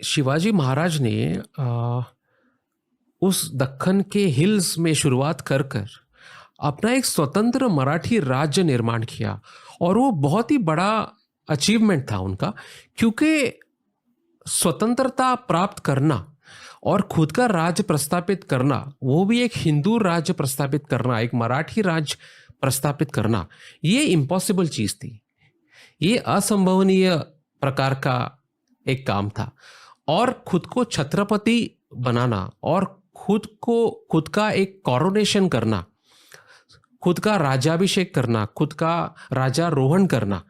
शिवाजी महाराज ने उस दक्कन के हिल्स में शुरुआत कर कर अपना एक स्वतंत्र मराठी राज्य निर्माण किया, और वो बहुत ही बड़ा अचीवमेंट था उनका, क्योंकि स्वतंत्रता प्राप्त करना और खुद का राज्य प्रस्तापित करना, वो भी एक हिंदू राज्य प्रस्तापित करना, एक मराठी राज्य प्रस्तापित करना, ये इम्पॉसिबल चीज थी। ये असंभवनीय प्रकार का एक काम था। और खुद को छत्रपति बनाना और खुद का एक कॉरोनेशन करना, खुद का राज्याभिषेक करना, खुद का राजारोहण करना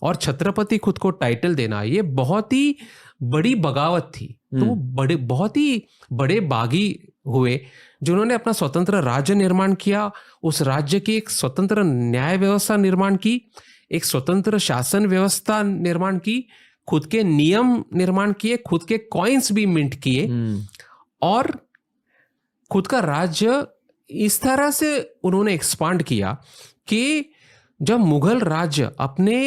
और छत्रपति खुद को टाइटल देना, ये बहुत ही बड़ी बगावत थी। तो बहुत ही बड़े बागी हुए जिन्होंने अपना स्वतंत्र राज्य निर्माण किया, उस राज्य की एक स्वतंत्र न्याय व्यवस्था निर्माण की, एक स्वतंत्र शासन व्यवस्था निर्माण की, खुद के नियम निर्माण किए, खुद के कॉइन्स भी मिंट किए, और खुद का राज्य इस तरह से उन्होंने एक्सपांड किया कि जब मुगल राज्य अपने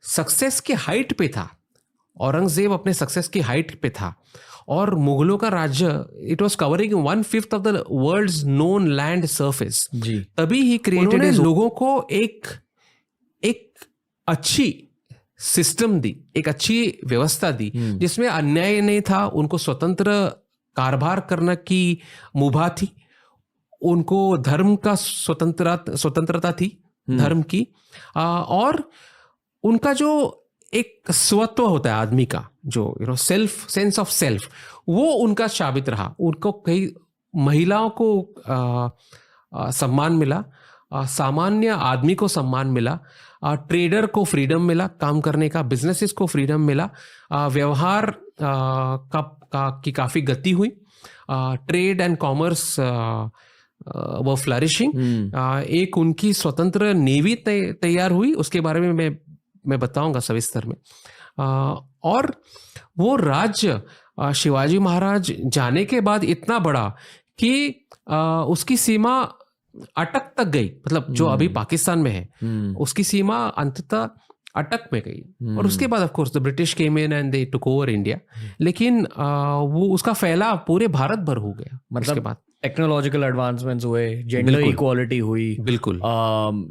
सक्सेस के हाइट पे था, औरंगजेब अपने सक्सेस की हाइट पे था, और मुगलों का राज्य it was covering 1/5 of the world's known land surface, तभी ही क्रिएटेड लोगों को एक अच्छी सिस्टम दी, एक अच्छी व्यवस्था दी जिसमें अन्याय नहीं था, उनको स्वतंत्र कारभार करने की मुभा थी, उनको धर्म का स्वतंत्रता थी धर्म की, और उनका जो एक स्वत्व होता है आदमी का, जो सेल्फ सेंस ऑफ सेल्फ, वो उनका साबित रहा। उनको कई महिलाओं को सम्मान मिला, सामान्य आदमी को सम्मान मिला, ट्रेडर को फ्रीडम मिला काम करने का, बिजनेसेस को फ्रीडम मिला, व्यवहार की काफ़ी गति हुई, ट्रेड एंड कॉमर्स वो फ्लरिशिंग, एक उनकी स्वतंत्र नेवी तैयार हुई, उसके बारे में मैं बताऊंगा सविस्तर में। और वो राज्य शिवाजी महाराज जाने के बाद इतना बड़ा कि उसकी सीमा अटक तक गई, मतलब जो अभी पाकिस्तान में है उसकी सीमा अंततः अटक में गई, और उसके बाद of course the British came in and they took over India, लेकिन वो उसका फैलाव पूरे भारत भर हो गया। मतलब उसके बाद टेक्नोलॉजिकल एडवांसमेंट्स हुए, जेंडर इक्वालिटी हुई, बिल्कुल,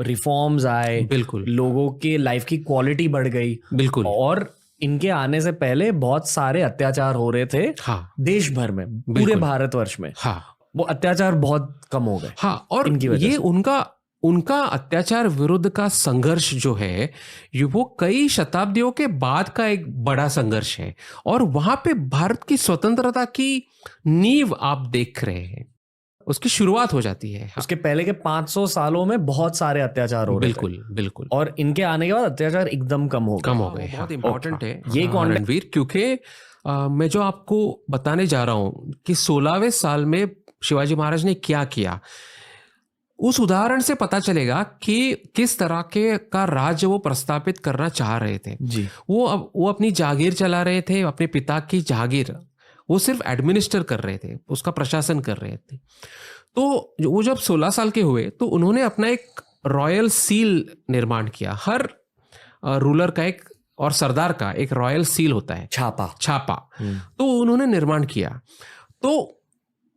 रिफॉर्म्स आए, बिल्कुल, लोगों के लाइफ की क्वालिटी बढ़ गई, बिल्कुल, और इनके आने से पहले बहुत सारे अत्याचार हो रहे थे देश भर में, पूरे भारतवर्ष में। वो अत्याचार बहुत कम हो गए। और ये उनका अत्याचार विरुद्ध का संघर्ष जो है, वो कई शताब्दियों के बाद का एक बड़ा संघर्ष है, और वहां पे भारत की स्वतंत्रता की नींव आप देख रहे हैं, उसकी शुरुआत हो जाती है। उसके पहले के 500 सालों में बहुत सारे अत्याचार हो रहे थे। बिल्कुल, और इनके आने के बाद अत्याचार एकदम कम हो गए। बहुत इंपॉर्टेंट है ये कौन रणवीर, क्योंकि मैं जो आपको बताने जा रहा हूं कि 16वें साल में शिवाजी महाराज ने क्या किया, उस उदाहरण से पता चलेगा कि किस तरह का राज्य वो प्रस्तापित करना चाह रहे थे जी। वो अपनी जागीर चला रहे थे, अपने पिता की जागीर वो सिर्फ एडमिनिस्टर कर रहे थे, उसका प्रशासन कर रहे थे। तो वो जब 16 साल के हुए तो उन्होंने अपना एक रॉयल सील निर्माण किया। हर रूलर का एक और सरदार का एक रॉयल सील होता है, छापा। तो उन्होंने निर्माण किया। तो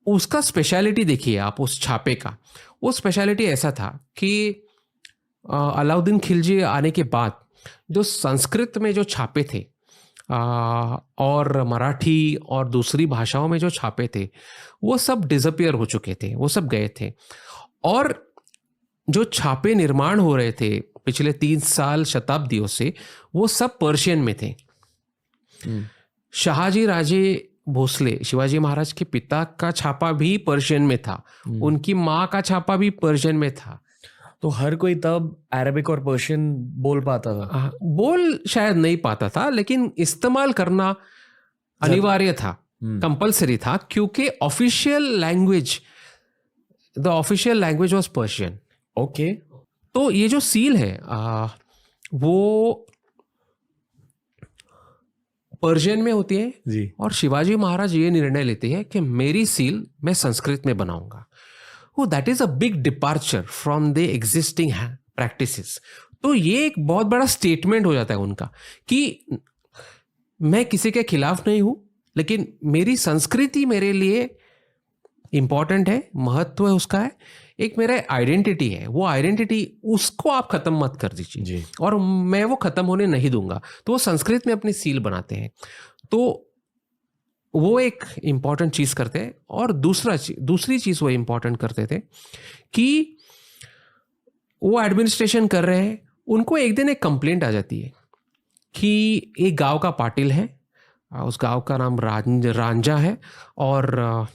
उसका स्पेशलिटी देखिए आप, उस छापे का वो स्पेशलिटी ऐसा था कि अलाउद्दीन खिलजी आने के बाद जो संस्कृत में जो छापे थे और मराठी और दूसरी भाषाओं में जो छापे थे, वो सब डिसअपियर हो चुके थे, वो सब गए थे। और जो छापे निर्माण हो रहे थे पिछले 3 शताब्दियों से, वो सब पर्शियन में थे। शहाजी राजे भोसले, शिवाजी महाराज के पिता का छापा भी पर्शियन में था, उनकी माँ का छापा भी पर्शियन में था। तो हर कोई तब अरबिक और पर्शियन बोल पाता था? बोल शायद नहीं पाता था, लेकिन इस्तेमाल करना अनिवार्य था, कंपलसरी था, क्योंकि official language was Persian. Okay. तो ये जो सील है वो पर्शियन में होती है जी। और शिवाजी महाराज ये निर्णय लेते हैं कि मेरी सील मैं संस्कृत में बनाऊंगा। वो that is a big departure from the existing practices. तो ये एक बहुत बड़ा स्टेटमेंट हो जाता है उनका कि मैं किसी के खिलाफ नहीं हूं, लेकिन मेरी संस्कृति मेरे लिए इंपॉर्टेंट है, महत्व है उसका है, एक मेरा आइडेंटिटी है, वो आइडेंटिटी उसको आप खत्म मत कर दीजिए और मैं वो खत्म होने नहीं दूंगा। तो वो संस्कृत में अपनी सील बनाते हैं, तो वो एक इम्पॉर्टेंट चीज करते हैं। और दूसरी चीज वो इम्पॉर्टेंट करते थे कि वो एडमिनिस्ट्रेशन कर रहे हैं, उनको एक दिन एक कंप्लेंट आ जाती है कि एक गांव का पाटिल है, उस गांव का नाम रांझा है, और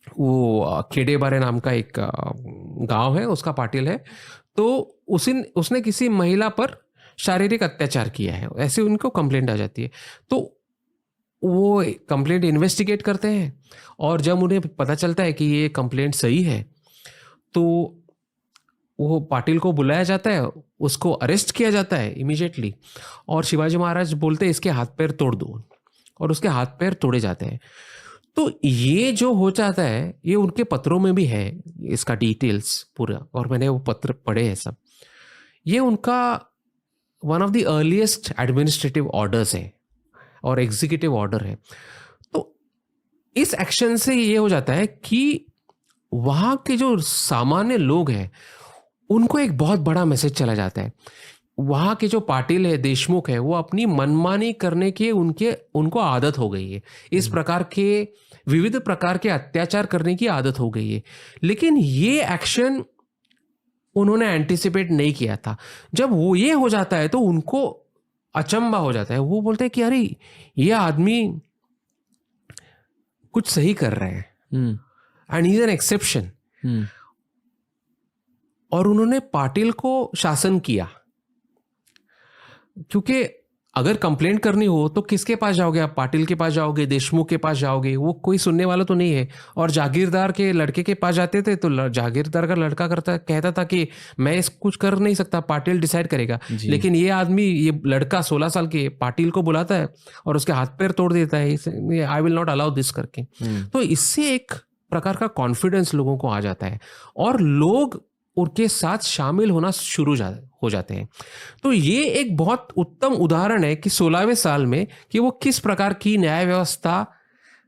वो खेड़ेबारे नाम का एक गांव है, उसका पाटिल है। तो उसने किसी महिला पर शारीरिक अत्याचार किया है, ऐसे उनको कंप्लेंट आ जाती है। तो वो कंप्लेंट इन्वेस्टिगेट करते हैं, और जब उन्हें पता चलता है कि ये कंप्लेंट सही है, तो वो पाटिल को बुलाया जाता है, उसको अरेस्ट किया जाता है इमीडिएटली, और शिवाजी महाराज बोलते हैं इसके हाथ पैर तोड़ दो, और उसके हाथ पैर तोड़े जाते हैं। तो ये जो हो जाता है, ये उनके पत्रों में भी है, इसका डिटेल्स पूरा, और मैंने वो पत्र पढ़े हैं सब। ये उनका one of the earliest administrative orders है और एग्जीक्यूटिव ऑर्डर है। तो इस एक्शन से ये हो जाता है कि वहाँ के जो सामान्य लोग हैं उनको एक बहुत बड़ा मैसेज चला जाता है। वहाँ के जो पाटिल है, देशमुख है, वो अपनी मनमानी करने के उनको आदत हो गई है, इस प्रकार के विविध प्रकार के अत्याचार करने की आदत हो गई है। लेकिन ये एक्शन उन्होंने एंटिसिपेट नहीं किया था। जब वो ये हो जाता है तो उनको अचंबा हो जाता है, वो बोलते हैं कि अरे ये आदमी कुछ सही कर रहे हैं, and he is an exception. और उन्होंने पाटिल को शासन किया, क्योंकि अगर कंप्लेंट करनी हो तो किसके पास जाओगे आप? पाटिल के पास जाओगे, देशमुख के पास जाओगे, वो कोई सुनने वाला तो नहीं है। और जागीरदार के लड़के के पास जाते थे तो जागीरदार का लड़का कहता था कि मैं इस कुछ कर नहीं सकता, पाटिल डिसाइड करेगा। लेकिन ये आदमी, ये लड़का 16 साल के पाटिल को बुलाता है और उसके हाथ पैर तोड़ देता है, I will not allow this करके। तो इससे एक प्रकार का कॉन्फिडेंस लोगों को आ जाता है और लोग उनके साथ शामिल होना शुरू हो जाते हैं। तो ये एक बहुत उत्तम उदाहरण है कि 16वें साल में कि वो किस प्रकार की न्याय व्यवस्था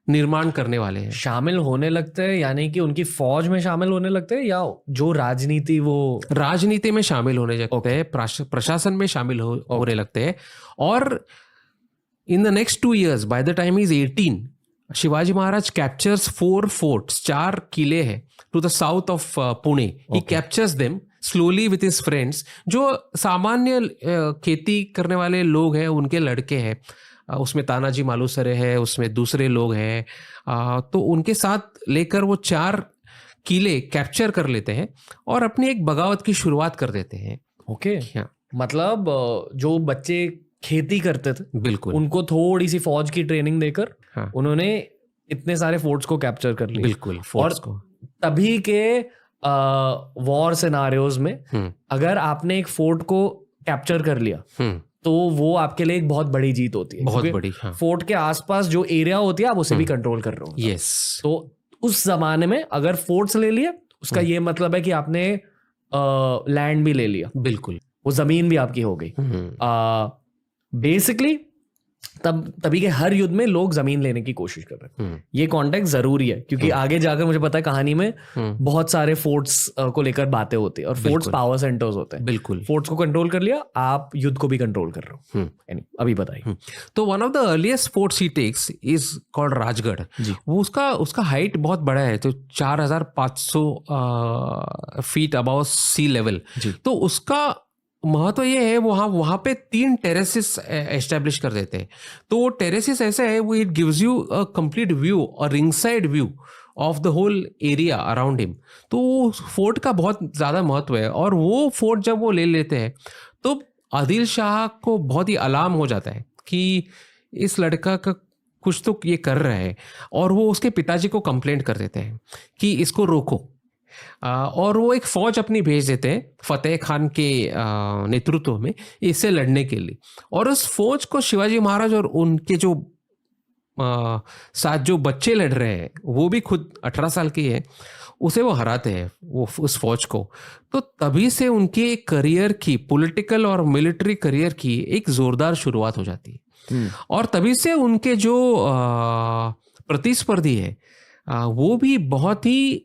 निर्माण करने वाले हैं। शामिल होने लगते हैं यानी कि उनकी फौज में शामिल होने लगते हैं, या जो राजनीति में शामिल होने लगते हैं, प्रशासन में शामिल होने लगते हैं। और in the next 2 years, by the time is 18, Shivaji Maharaj captures 4 forts, 4 किले हैं to the south of Pune. He captures them slowly with his friends. जो सामान्य खेती करने वाले लोग हैं, उनके लड़के हैं, उसमें तानाजी मालुसरे है, उसमें दूसरे लोग हैं, तो उनके साथ लेकर वो 4 किले कैप्चर कर लेते हैं और अपनी एक बगावत की शुरुआत कर देते हैं। ओके, मतलब जो बच्चे खेती करते थे, बिल्कुल, उनको थोड़ी सी फौज की ट्रेनिंग देकर उन्होंने इतने सारे फोर्ट्स को कैप्चर कर लिया। बिल्कुल, फोर्ट्स को। तभी के वॉर सिनारियोज में अगर आपने एक फोर्ट को कैप्चर कर लिया तो वो आपके लिए एक बहुत बड़ी जीत होती है, बहुत बड़ी। फोर्ट के आसपास जो एरिया होती है आप उसे भी कंट्रोल कर रहे हो। यस। तो उस जमाने में अगर फोर्ट्स ले लिया, उसका ये मतलब है कि आपने लैंड भी ले लिया। बिल्कुल, वो जमीन भी आपकी हो गई। बेसिकली तभी के हर युद्ध में लोग जमीन लेने की कोशिश कर रहे हैं। ये कॉन्टेक्स्ट जरूरी है क्योंकि आगे जाकर मुझे पता है कहानी में बहुत सारे फोर्ट्स को लेकर बातें होती है और फोर्ट्स पावर सेंटर्स होते हैं। बिल्कुल, फोर्ट्स को कंट्रोल कर लिया, आप युद्ध को भी कंट्रोल कर रहे हो। अभी बताइए। तो one of the earliest forts he takes is called Rajgarh. वो उसका हाइट बहुत बड़ा है, तो 4500 फीट अबव सी लेवल। तो उसका महत्व ये है, वहां पे 3 टेरेसेस एस्टेब्लिश कर देते हैं। तो वो टेरेसेस ऐसे है, वो it gives you a complete view और ring side view of the whole area around him. तो फोर्ट का बहुत ज्यादा महत्व है। और वो फोर्ट जब वो ले लेते हैं तो आदिल शाह को बहुत ही अलार्म हो जाता है कि इस लड़का का कुछ तो ये कर रहा है, और वो उसके पिताजी को कंप्लेंट कर देते हैं कि इसको रोको। और वो एक फौज अपनी भेज देते हैं फतेह खान के नेतृत्व में इससे लड़ने के लिए। और उस फौज को शिवाजी महाराज और उनके जो साथ जो बच्चे लड़ रहे हैं, वो भी खुद 18 साल के हैं, उसे वो हराते हैं, वो उस फौज को। तो तभी से उनके करियर की, पॉलिटिकल और मिलिट्री करियर की एक जोरदार शुरुआत हो जाती है। और तभी से उनके जो प्रतिस्पर्धी है वो भी बहुत ही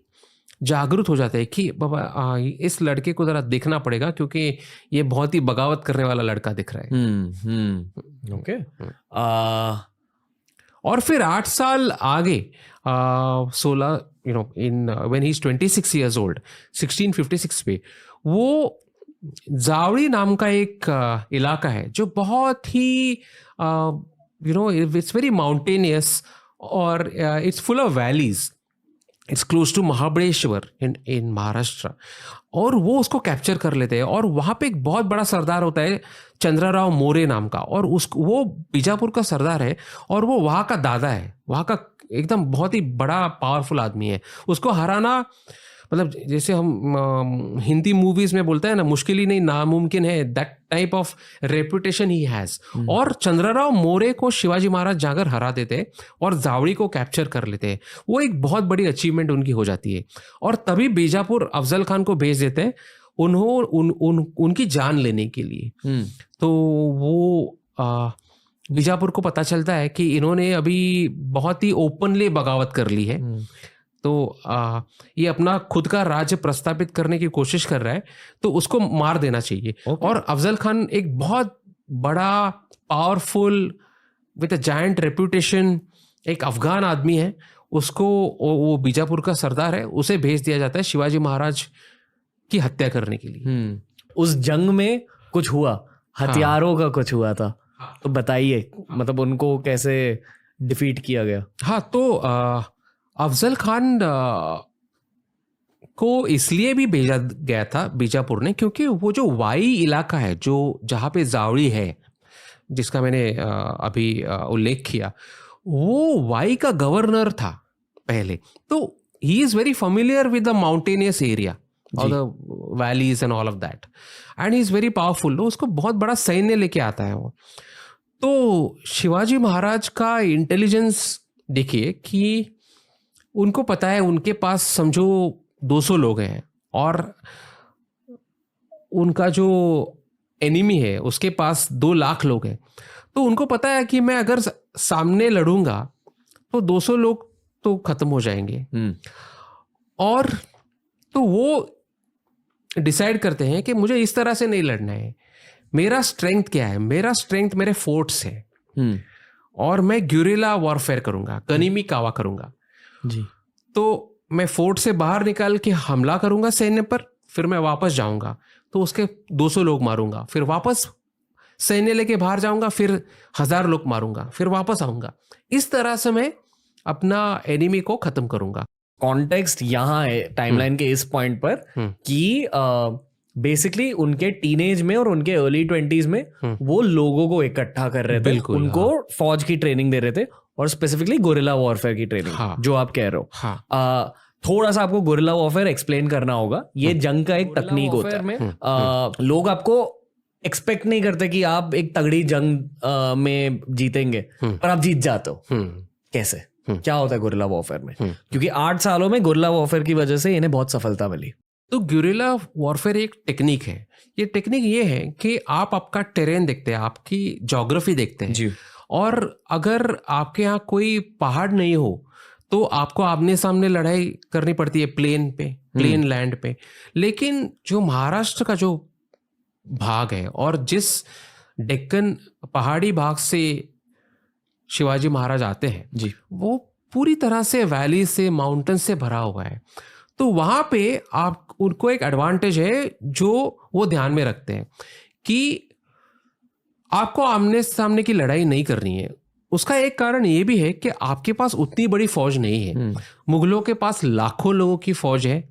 जागरूक हो जाते हैं कि बाबा इस लड़के को जरा देखना पड़ेगा क्योंकि ये बहुत ही बगावत करने वाला लड़का दिख रहा है। ओके। और फिर 8 साल आगे 16 in when he is 26 years old 1656 पे वो जावड़ी नाम का एक इलाका है जो बहुत ही इट्स वेरी माउंटेनियस और it's full of valleys. It's close to Mahabaleshwar in Maharashtra. और वो उसको कैप्चर कर लेते हैं और वहाँ पे एक बहुत बड़ा सरदार होता है चंद्रराव मोरे नाम का, और वो बीजापुर का सरदार है और वो वहाँ का दादा है, वहाँ का एकदम बहुत ही बड़ा पावरफुल आदमी है। उसको हराना मतलब जैसे हम हिंदी मूवीज में बोलते हैं ना, मुश्किल ही नहीं नामुमकिन है, that type of reputation he has. और चंद्रराव मोरे को शिवाजी महाराज जाकर हरा देते और जावड़ी को कैप्चर कर लेते, वो एक बहुत बड़ी अचीवमेंट उनकी हो जाती है। और तभी बीजापुर अफजल खान को भेज देते हैं उनकी जान लेने के लिए। तो वो बीजापुर को पता चलता है कि इन्होंने अभी बहुत ही ओपनली बगावत कर ली है, तो ये अपना खुद का राज्य प्रस्तापित करने की कोशिश कर रहा है, तो उसको मार देना चाहिए। और अफजल खान एक बहुत बड़ा powerful with a giant reputation एक अफगान आदमी है, उसको वो बीजापुर का सरदार है, उसे भेज दिया जाता है शिवाजी महाराज की हत्या करने के लिए। उस जंग में कुछ हुआ, हथियारों का कुछ हुआ था, तो बताइए मतलब उनको कैसे डिफीट किया गया। हाँ, तो अफजल खान को इसलिए भी भेजा गया था बीजापुर ने क्योंकि वो जो वाई इलाका है जो जहाँ पे जावड़ी है जिसका मैंने अभी उल्लेख किया, वो वाई का गवर्नर था पहले। तो he is very familiar with the mountainous area और the valleys and all of that, and he is very powerful. उसको बहुत बड़ा सैन्य लेके आता है वो। तो शिवाजी महाराज का इंटेलिजेंस देखिए कि उनको पता है उनके पास समझो 200 लोग हैं और उनका जो एनिमी है उसके पास 2 लाख लोग हैं। तो उनको पता है कि मैं अगर सामने लड़ूंगा तो 200 लोग तो खत्म हो जाएंगे। और तो वो डिसाइड करते हैं कि मुझे इस तरह से नहीं लड़ना है। मेरा स्ट्रेंथ क्या है? मेरा स्ट्रेंथ मेरे फोर्ट्स है और मैं ग्यूरिला वॉरफेयर करूंगा, गनीमी कावा करूंगा जी। तो मैं फोर्ट से बाहर निकाल के हमला करूंगा सैन्य पर, फिर मैं वापस जाऊंगा तो उसके 200 लोग मारूंगा, फिर वापस सैन्य लेके बाहर जाऊंगा, फिर 1000 लोग मारूंगा, फिर वापस आऊंगा। इस तरह से मैं अपना एनिमी को खत्म करूंगा। कॉन्टेक्स्ट यहाँ है टाइमलाइन के इस पॉइंट पर कि बेसिकली उनके टीनेज में और उनके अर्ली 20s में वो लोगों को इकट्ठा कर रहे थे, उनको फौज की ट्रेनिंग दे रहे थे और स्पेसिफिकली गोरिल्ला वॉरफेयर की ट्रेनिंग जो आप कह रहे हो। थोड़ा सा आपको गोरिल्ला वॉरफेयर एक्सप्लेन करना होगा। ये जंग का एक तकनीक होता है। लोग आपको एक्सपेक्ट नहीं करते कि आप एक तगड़ी जंग में जीतेंगे, पर आप जीत जाते हो। कैसे, क्या होता है गोरिल्ला वॉरफेयर में? क्योंकि 8 सालों में गोरिल्ला वॉरफेयर की वजह से इन्हें बहुत सफलता मिली। तो गुरिल्ला वॉरफेयर एक टेक्निक है। ये टेक्निक ये है कि आप आपका टेरेन देखते हैं, आपकी ज्योग्राफी देखते हैं जी। और अगर आपके यहाँ कोई पहाड़ नहीं हो तो आपको आमने सामने लड़ाई करनी पड़ती है प्लेन लैंड पे। लेकिन जो महाराष्ट्र का जो भाग है और जिस डेक्कन पहाड़ी भाग से शिवाजी महाराज आते हैं जी, वो पूरी तरह से वैली से माउंटेन से भरा हुआ है। तो वहां पे आप उनको एक एडवांटेज है जो वो ध्यान में रखते हैं कि आपको आमने सामने की लड़ाई नहीं करनी है। उसका एक कारण ये भी है कि आपके पास उतनी बड़ी फौज नहीं है। मुगलों के पास लाखों लोगों की फौज है,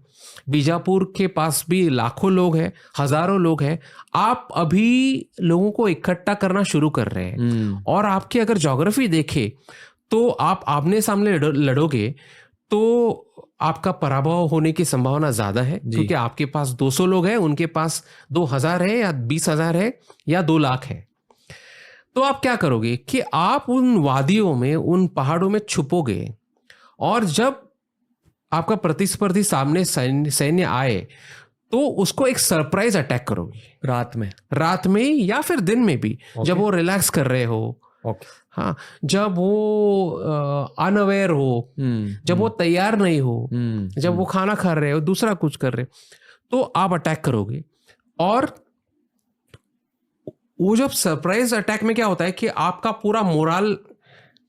बीजापुर के पास भी लाखों लोग हैं, हजारों लोग हैं। आप अभी लोगों को इकट्ठा करना शुरू कर रहे हैं और आपकी अगर ज्योग्राफी देखे तो आप आमने सामने लड़ोगे तो आपका पराभव होने की संभावना ज्यादा है, क्योंकि आपके पास 200 लोग हैं, उनके पास 2000 है या 20,000 है या 2 लाख है। तो आप क्या करोगे कि आप उन वादियों में, उन पहाड़ों में छुपोगे और जब आपका प्रतिस्पर्धी सामने सैन्य आए तो उसको एक सरप्राइज अटैक करोगे। रात में या फिर दिन में भी, जब वो रिलैक्स कर रहे हो, ओके। हाँ, जब वो अनअवेयर हो, जब वो तैयार नहीं हो, जब वो खाना खा रहे हो, दूसरा कुछ कर रहे, तो आप अटैक करोगे। और वो जब सरप्राइज अटैक में क्या होता है कि आपका पूरा मोरल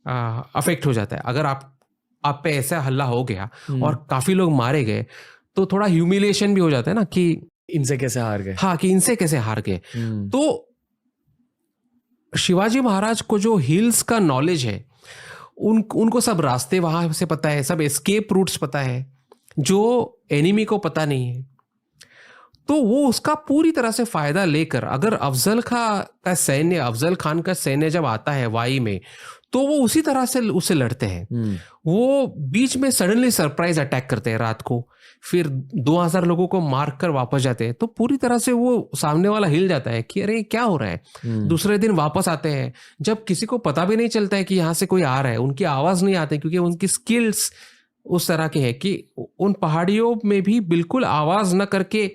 अफेक्ट हो जाता है। अगर आप पे ऐसा हल्ला हो गया और काफी लोग मारे गए, तो थोड़ा ह्यूमिलिएशन भी हो जाता है ना कि इनसे कैसे हार गए। हाँ, कि इनसे कैसे हार गए। तो शिवाजी महाराज को जो हिल्स का नॉलेज है, उनको सब रास्ते वहां से पता है, सब एस्केप रूट्स पता है जो एनिमी को पता नहीं है। तो वो उसका पूरी तरह से फायदा लेकर, अगर अफजल खान का सैन्य जब आता है वाई में, तो वो उसी तरह से उससे लड़ते हैं। वो बीच में सडनली सरप्राइज अटैक करते हैं रात को, फिर 2000 लोगों को मार कर वापस जाते हैं। तो पूरी तरह से वो सामने वाला हिल जाता है कि अरे क्या हो रहा है। दूसरे दिन वापस आते हैं, जब किसी को पता भी नहीं चलता है कि यहाँ से कोई आ रहा है, उनकी आवाज नहीं आती क्योंकि उनकी स्किल्स उस तरह के है कि उन पहाड़ियों में भी बिल्कुल आवाज न करके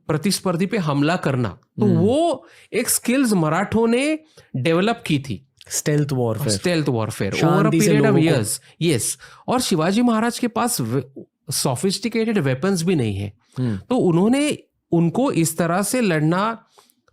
प्रतिस्पर्धी पे हमला करना, तो वो एक स्किल्स मराठों ने डेवलप की थी। Stealth warfare over a period of years. Yes. और शिवाजी महाराज के पास सोफिस्टिकेटेड वेपन्स भी नहीं है, तो उनको इस तरह से लड़ना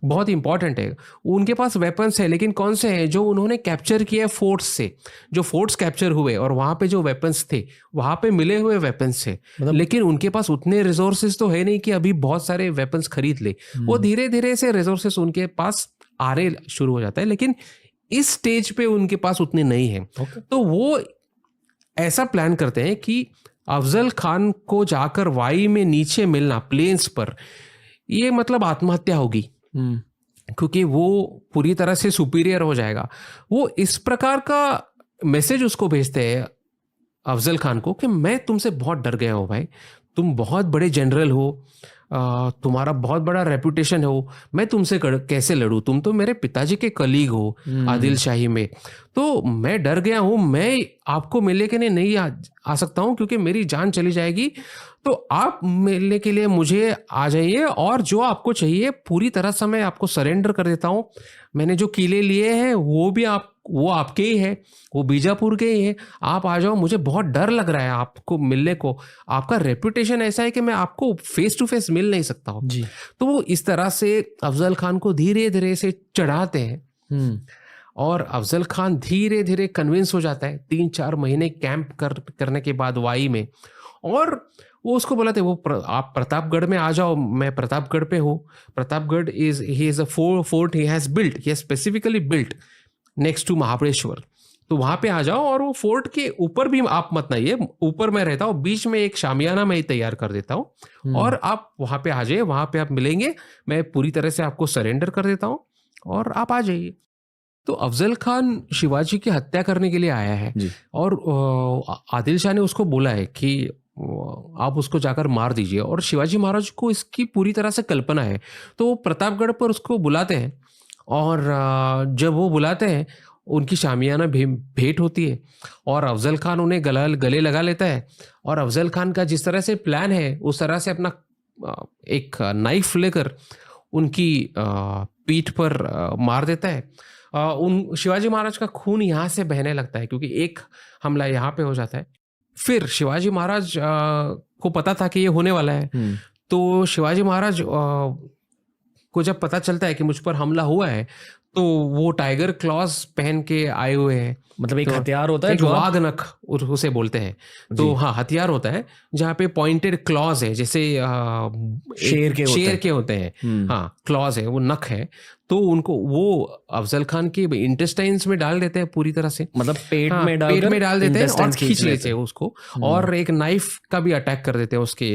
बहुत इंपॉर्टेंट है। उनके पास वेपन्स है, लेकिन कौन से हैं? जो उन्होंने कैप्चर किए फोर्ट्स से, जो फोर्ट्स कैप्चर हुए और वहां पे जो वेपन्स थे, वहां पे मिले हुए वेपन्स से। लेकिन उनके पास उतने रिसोर्सेस तो है नहीं कि अभी बहुत सारे वेपन्स खरीद ले। वो धीरे धीरे से रिसोर्सेस उनके पास आने शुरू हो जाता है, लेकिन इस स्टेज पे उनके पास उतने नहीं है। तो वो ऐसा प्लान करते हैं कि अफजल खान को जाकर वाई में नीचे मिलना प्लेन्स पर, ये मतलब आत्महत्या होगी, क्योंकि वो पूरी तरह से सुपीरियर हो जाएगा। वो इस प्रकार का मैसेज उसको भेजते हैं अफजल खान को कि मैं तुमसे बहुत डर गया हूं भाई, तुम बहुत बड़े जनरल हो, तुम्हारा बहुत बड़ा रेपुटेशन हो, मैं तुमसे कैसे लड़ूं, तुम तो मेरे पिताजी के कलीग हो आदिल शाही में, तो मैं डर गया हूं, मैं आपको मिलने के लिए नहीं आ सकता हूं क्योंकि मेरी जान चली जाएगी। तो आप मिलने के लिए मुझे आ जाइए, और जो आपको चाहिए पूरी तरह से मैं आपको सरेंडर कर देता हूं। मैंने जो किले लिए हैं वो आपके ही है, वो बीजापुर के ही है, आप आ जाओ, मुझे बहुत डर लग रहा है आपको मिलने को, आपका रेपुटेशन ऐसा है कि मैं आपको फेस टू फेस मिल नहीं सकता हूँ जी। तो वो इस तरह से अफजल खान को धीरे धीरे से चढ़ाते हैं, और अफजल खान धीरे धीरे कन्विंस हो जाता है 3-4 महीने कैंप करने के बाद वाई में। और वो उसको बुलाते, आप प्रतापगढ़ में आ जाओ, मैं प्रतापगढ़ पे हूँ। Pratapgarh is a fort he has specifically built next to Mahabaleshwar, तो वहां पे आ जाओ। और वो फोर्ट के ऊपर भी आप मत आइए, ऊपर मैं रहता हूँ, बीच में एक शामियाना मैं तैयार कर देता हूँ, और आप वहां पे आ जाइए, वहां पे आप मिलेंगे, मैं पूरी तरह से आपको सरेंडर कर देता हूँ और आप आ जाइए। तो अफजल खान शिवाजी की हत्या करने के लिए आया है, और आदिल शाह ने उसको बोला है कि आप उसको जाकर मार दीजिए, और शिवाजी महाराज को इसकी पूरी तरह से कल्पना है। तो वो प्रतापगढ़ पर उसको बुलाते हैं, और जब वो बुलाते हैं उनकी शामियाना भेंट होती है, और अफजल खान उन्हें गले लगा लेता है। और अफजल खान का जिस तरह से प्लान है, उस तरह से अपना एक नाइफ लेकर उनकी पीठ पर मार देता है। शिवाजी महाराज का खून यहाँ से बहने लगता है, क्योंकि एक हमला यहाँ पे हो जाता है। फिर शिवाजी महाराज को पता था कि ये होने वाला है, तो शिवाजी महाराज को जब पता चलता है कि मुझ पर हमला हुआ है, तो वो टाइगर क्लॉज पहन के आए हुए हैं। मतलब एक हथियार होता है, जो वाघ नख उसे बोलते हैं, तो हाँ हथियार होता है जहाँ पे पॉइंटेड क्लॉज है, जैसे शेर के होते हैं। हाँ, क्लॉज है, वो नख है, तो उनको वो अफजल खान के इंटेस्टाइन्स में डाल देते हैं पूरी तरह से, मतलब पेट में डाल देते हैं और खींच लेते हैं उसको, और एक नाइफ का भी अटैक कर देते हैं उसके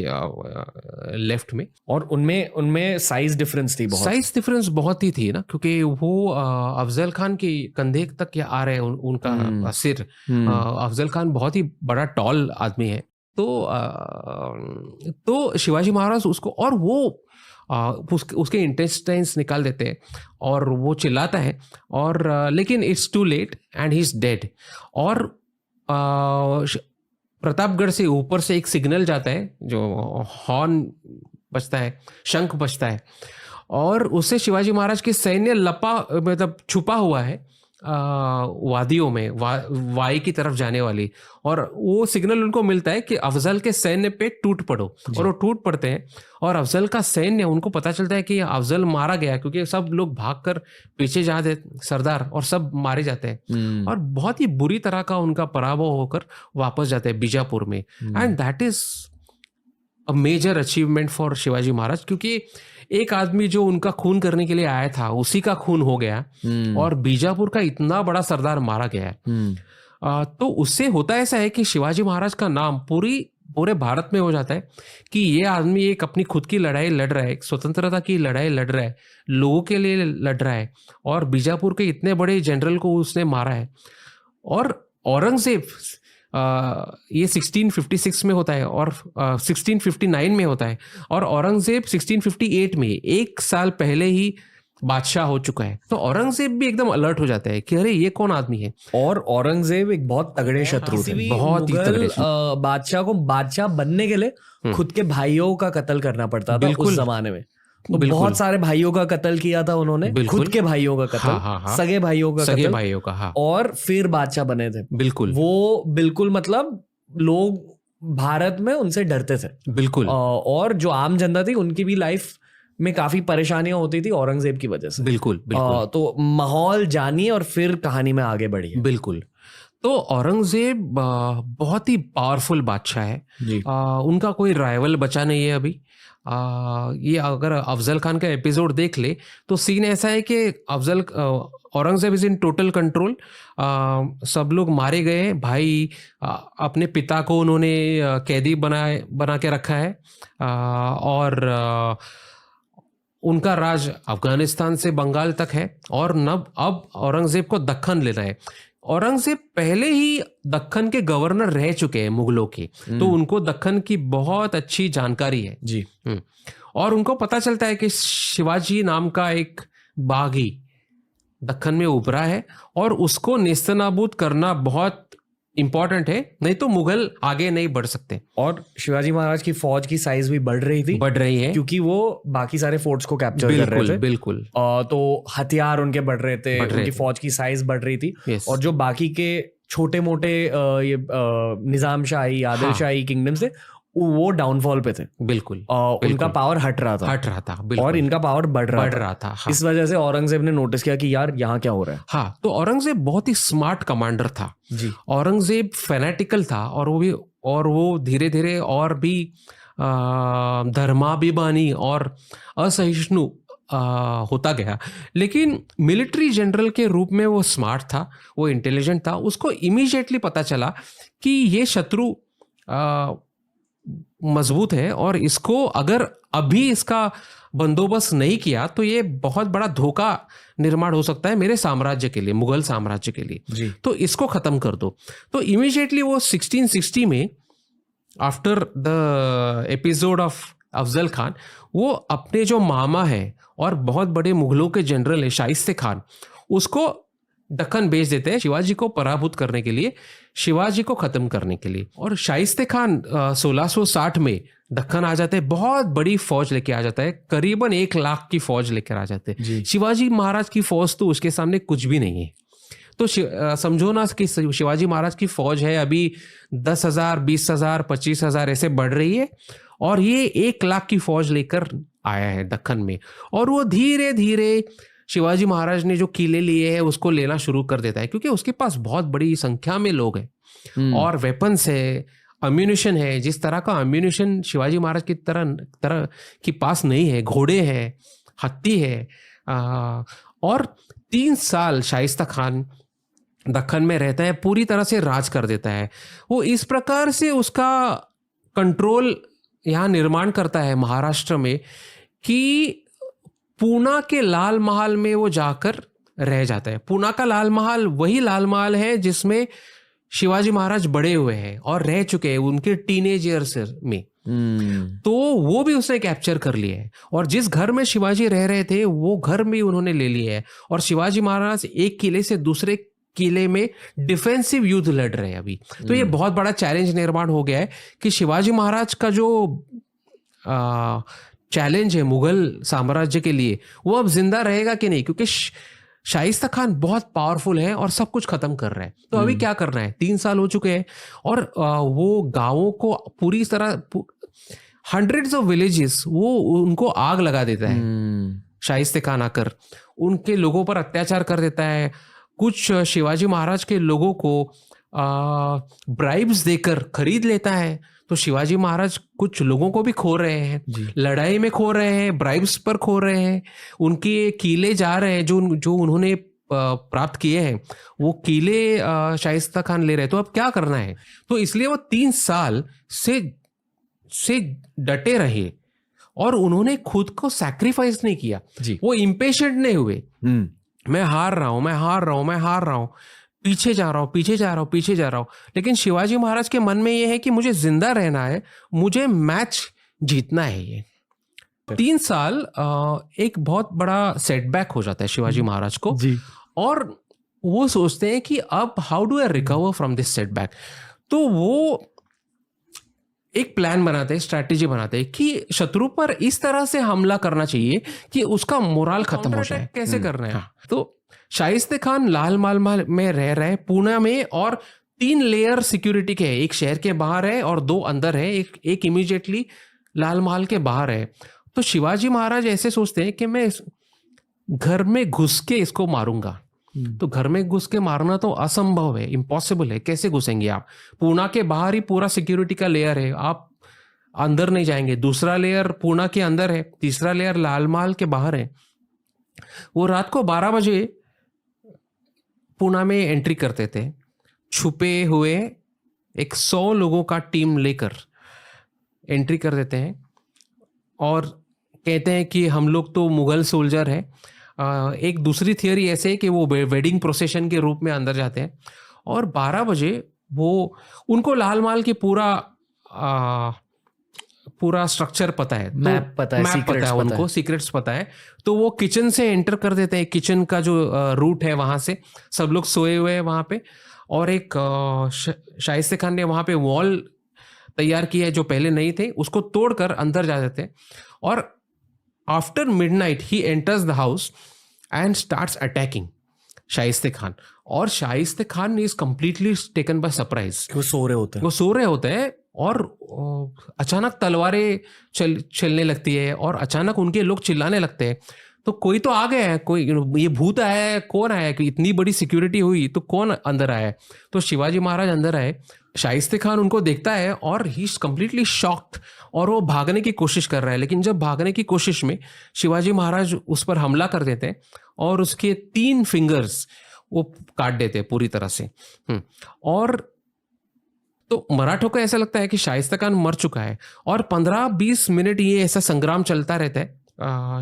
लेफ्ट में। और उनमें साइज डिफरेंस बहुत ही थी ना, क्योंकि वो अफजल खान के कंधे तक आ रहे हैं उनका सिर। अफजल खान बहुत ही बड़ा टॉल आदमी है, तो शिवाजी महाराज उसको, और वो उसके इंटेस्टाइन्स निकाल देते हैं, और वो चिल्लाता है, और लेकिन it's too late and he is dead. और प्रतापगढ़ से ऊपर से एक सिग्नल जाता है, जो हॉर्न बजता है, शंख बजता है, और उससे शिवाजी महाराज की सैन्य मतलब छुपा हुआ है वादियों में, वाई की तरफ जाने वाली, और वो सिग्नल उनको मिलता है कि अफजल के सैन्य पे टूट पड़ो, और वो टूट पड़ते हैं और अफजल का सैन्य, उनको पता चलता है कि अफजल मारा गया, क्योंकि सब लोग भागकर पीछे जा दे सरदार, और सब मारे जाते हैं और बहुत ही बुरी तरह का उनका पराभव होकर वापस जाते हैं बीजापुर में। And that is a major achievement for Shivaji Maharaj, क्योंकि एक आदमी जो उनका खून करने के लिए आया था उसी का खून हो गया और बीजापुर का इतना बड़ा सरदार मारा गया है। तो उससे होता ऐसा है कि शिवाजी महाराज का नाम पूरे भारत में हो जाता है कि ये आदमी एक अपनी खुद की लड़ाई लड़ रहा है, एक स्वतंत्रता की लड़ाई लड़ रहा है, लोगों के लिए लड़ रहा है, और बीजापुर के इतने बड़े जनरल को उसने मारा है। और औरंगजेब ये 1656 में होता है और 1659 में होता है, और औरंगजेब 1658 में, एक साल पहले ही बादशाह हो चुका है। तो औरंगजेब भी एकदम अलर्ट हो जाता है कि अरे ये कौन आदमी है। और औरंगजेब एक बहुत तगड़े शत्रु थे, बहुत ही तगड़े बादशाह को बादशाह बनने के लिए खुद के भाइयों का कत्ल करना पड़ता था उस जमाने में। तो बहुत सारे भाइयों का कत्ल किया था उन्होंने, खुद के भाइयों का कत्ल, सगे भाइयों का कत्ल, और फिर बादशाह बने थे। बिल्कुल वो बिल्कुल, मतलब लोग भारत में उनसे डरते थे बिल्कुल, और जो आम जनता थी उनकी भी लाइफ में काफी परेशानियां होती थी औरंगजेब की वजह से। बिल्कुल बिल्कुल। तो माहौल जानिए और फिर कहानी में आगे बढ़िए। बिल्कुल। तो औरंगजेब बहुत ही पावरफुल बादशाह है जी। उनका कोई राइवल बचा नहीं है अभी। ये अगर अफजल खान का एपिसोड देख ले तो सीन ऐसा है कि Aurangzeb is in total control. सब लोग मारे गए, भाई अपने पिता को उन्होंने कैदी बना के रखा है, और उनका राज अफगानिस्तान से बंगाल तक है, और अब औरंगजेब को दक्कन लेना है। औरंगजेब पहले ही दक्कन के गवर्नर रह चुके हैं मुगलों के, तो उनको दक्कन की बहुत अच्छी जानकारी है जी। और उनको पता चलता है कि शिवाजी नाम का एक बागी दक्कन में उभरा है और उसको नेस्तनाबूद करना बहुत इंपॉर्टेंट है, नहीं तो मुगल आगे नहीं बढ़ सकते। और शिवाजी महाराज की फौज की साइज भी बढ़ रही है क्योंकि वो बाकी सारे फोर्ट्स को कैप्चर कर रहे थे। बिल्कुल। तो हथियार उनके बढ़ रहे थे, उनकी फौज की साइज बढ़ रही थी। और जो बाकी के छोटे मोटे ये निजाम शाही, आदिल शाही किंगडम से, वो डाउनफॉल पे थे। बिल्कुल। उनका पावर हट रहा था और इनका पावर बढ़ रहा था। हाँ। इस वजह से औरंगजेब ने नोटिस किया कि यार यहाँ क्या हो रहा है। हाँ, तो औरंगजेब बहुत ही स्मार्ट कमांडर था जी। औरंगजेब फैनेटिकल था, और वो धीरे धीरे और भी धर्माभिमानी और असहिष्णु होता गया। लेकिन मिलिट्री जनरल के रूप में वो स्मार्ट था, वो इंटेलिजेंट था। उसको इमीडिएटली पता चला कि ये शत्रु मजबूत है, और इसको अगर अभी इसका बंदोबस्त नहीं किया तो ये बहुत बड़ा धोखा निर्माण हो सकता है मेरे साम्राज्य के लिए, मुगल साम्राज्य के लिए जी। तो इसको खत्म कर दो। तो इमीडिएटली वो 1660 में, after the episode of Afzal Khan, वो अपने जो मामा है और बहुत बड़े मुगलों के जनरल है शाइस्ते खान, उसको दक्कन भेज देते हैं शिवाजी को पराभूत करने के लिए, शिवाजी को खत्म करने के लिए। और शाइस्ते खान 1660 में दक्कन आ जाते हैं, बहुत बड़ी फौज लेके आ जाता है, करीबन 1 लाख की फौज लेकर आ जाते हैं। शिवाजी महाराज की फौज तो उसके सामने कुछ भी नहीं है। तो समझो ना कि शिवाजी महाराज की फौज है अभी 10,000, 20,000, 25,000 ऐसे बढ़ रही है, और ये 1 लाख की फौज लेकर आया है दक्कन में। और वो धीरे धीरे शिवाजी महाराज ने जो किले लिए हैं उसको लेना शुरू कर देता है, क्योंकि उसके पास बहुत बड़ी संख्या में लोग हैं और वेपन्स है, अम्यूनिशन है। जिस तरह का अम्यूनिशन शिवाजी महाराज की तरह की पास नहीं है। घोड़े हैं, हत्ती है, और 3 साल शाइस्ता खान दक्कन में रहता है, पूरी तरह से राज कर देता है। वो इस प्रकार से उसका कंट्रोल यहाँ निर्माण करता है महाराष्ट्र में कि पूना के लाल महल में वो जाकर रह जाता है। पूना का लाल महल वही लाल महल है जिसमें शिवाजी महाराज बड़े हुए हैं और रह चुके हैं उनके टीनेज ईयर्स में। तो वो भी उसने कैप्चर कर लिया है, और जिस घर में शिवाजी रह रहे थे वो घर भी उन्होंने ले लिया है। और शिवाजी महाराज एक किले से दूसरे किले में डिफेंसिव युद्ध लड़ रहे हैं अभी। तो ये बहुत बड़ा चैलेंज निर्माण हो गया है कि शिवाजी महाराज का जो चैलेंज है मुगल साम्राज्य के लिए, वो अब जिंदा रहेगा कि नहीं, क्योंकि शाइस्ता खान बहुत पावरफुल है और सब कुछ खत्म कर रहा है। तो अभी क्या करना है, 3 साल हो चुके हैं और वो गांवों को पूरी तरह, हंड्रेड्स ऑफ विलेजेस वो उनको आग लगा देता है। शाइस्ता खान आकर उनके लोगों पर अत्याचार कर देता है। कुछ शिवाजी महाराज के लोगों को ब्राइब्स देकर खरीद लेता है। तो शिवाजी महाराज कुछ लोगों को भी खो रहे हैं, लड़ाई में खो रहे हैं, ब्राइब्स पर खो रहे हैं, उनके किले जा रहे हैं जो उन्होंने प्राप्त किए हैं, वो किले शाइस्ता खान ले रहे हैं। तो अब क्या करना है? तो इसलिए वो 3 साल से डटे रहे और उन्होंने खुद को सैक्रिफाइस नहीं किया। वो इम्पेशेंट नहीं हुए, मैं हार रहा हूं, पीछे जा रहा हूं। लेकिन शिवाजी महाराज के मन में यह है कि मुझे जिंदा रहना है, मुझे मैच जीतना है। ये 3 साल एक बहुत बड़ा सेटबैक हो जाता है शिवाजी महाराज को जी। और वो सोचते हैं कि अब how do I recover from this setback. तो वो एक प्लान बनाते हैं, स्ट्रैटेजी बनाते हैं कि शत्रु पर इस तरह से हमला करना चाहिए कि उसका मोराल खत्म हो जाए। कैसे करना है? तो शाइस्ता खान लाल महल में रह रहे पूना में, और 3 लेयर सिक्योरिटी के है, एक शहर के बाहर है और 2 अंदर है, एक इमीडिएटली लाल महल के बाहर है। तो शिवाजी महाराज ऐसे सोचते हैं कि मैं घर में घुस के इसको मारूंगा। तो घर में घुस के मारना तो असंभव है, इम्पॉसिबल है। कैसे घुसेंगे आप? पूना के बाहर ही पूरा सिक्योरिटी का लेयर है, आप अंदर नहीं जाएंगे। दूसरा लेयर पूना के अंदर है, तीसरा लेयर लाल महल के बाहर है। वो रात को 12 बजे पूना में एंट्री करते थे, छुपे हुए एक 100 लोगों का टीम लेकर एंट्री कर देते हैं और कहते हैं कि हम लोग तो मुगल सोल्जर हैं। एक दूसरी थियोरी ऐसे है कि वो वेडिंग प्रोसेशन के रूप में अंदर जाते हैं और 12 बजे वो उनको लाल महल की पूरा स्ट्रक्चर पता है, मैप पता है, उनको सीक्रेट्स पता है। तो वो किचन से एंटर कर देते हैं, किचन का जो रूट है वहां से सब लोग सोए हुए हैं वहां पे। और एक शाइस्ता खान ने वहां पे वॉल तैयार किया है जो पहले नहीं थे, उसको तोड़कर अंदर जा देते हैं। और after midnight he enters the house and starts attacking Shaista Khan. और Shaista Khan is completely taken by surprise. वो सो रहे होते हैं और अचानक तलवारें चलने लगती है और अचानक उनके लोग चिल्लाने लगते हैं। तो कोई तो आ गया है, कोई ये भूत आया है, कौन आया है? कि इतनी बड़ी सिक्योरिटी हुई तो कौन अंदर आया है? तो शिवाजी महाराज अंदर आए। शाइस्ता खान उनको देखता है और ही इज कंप्लीटली शॉक्ड और वो भागने की कोशिश कर रहा है। लेकिन जब भागने की कोशिश में शिवाजी महाराज उस पर हमला कर देते हैं और उसके 3 फिंगर्स वो काट देते हैं पूरी तरह से। और तो मराठों को ऐसा लगता है कि शाइस्ता खान मर चुका है और 15-20 मिनट ये ऐसा संग्राम चलता रहता है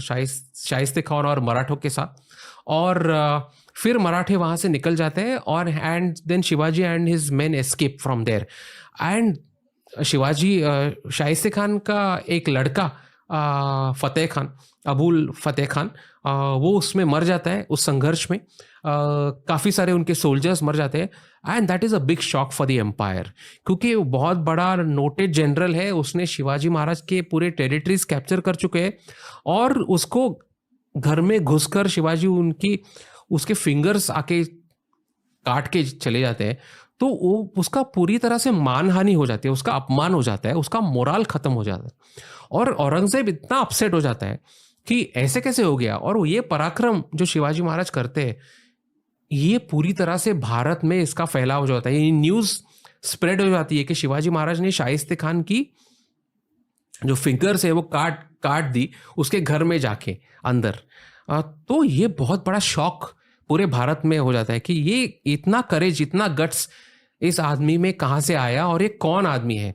शाइस्ता खान और मराठों के साथ। और फिर मराठे वहां से निकल जाते हैं और and then Shivaji and his men escape from there. And Shaista Khan का एक लड़का फतेह खान, अबुल फतेह खान, वो उसमें मर जाता है उस संघर्ष में। काफ़ी सारे उनके सोल्जर्स मर जाते हैं and that is a big shock for the empire, क्योंकि वो बहुत बड़ा नोटेड जनरल है, उसने शिवाजी महाराज के पूरे टेरिटरीज कैप्चर कर चुके हैं और उसको घर में घुसकर शिवाजी उसके फिंगर्स आके काट के चले जाते हैं। तो वो उसका पूरी तरह से मानहानि हो जाती है, उसका अपमान हो जाता है, उसका मोराल खत्म हो जाता है। और औरंगजेब इतना अपसेट हो जाता है कि ऐसे कैसे हो गया। और ये पराक्रम जो शिवाजी महाराज करते हैं, ये पूरी तरह से भारत में इसका फैलाव हो जाता है, ये न्यूज़ स्प्रेड हो जाती है कि शिवाजी महाराज ने शाइस्ता खान की जो फिंगर्स है वो काट दी उसके घर में जाके अंदर। तो ये बहुत बड़ा शॉक पूरे भारत में हो जाता है कि ये इतना करेज, इतना गट्स इस आदमी में कहाँ से आया और ये कौन आदमी है।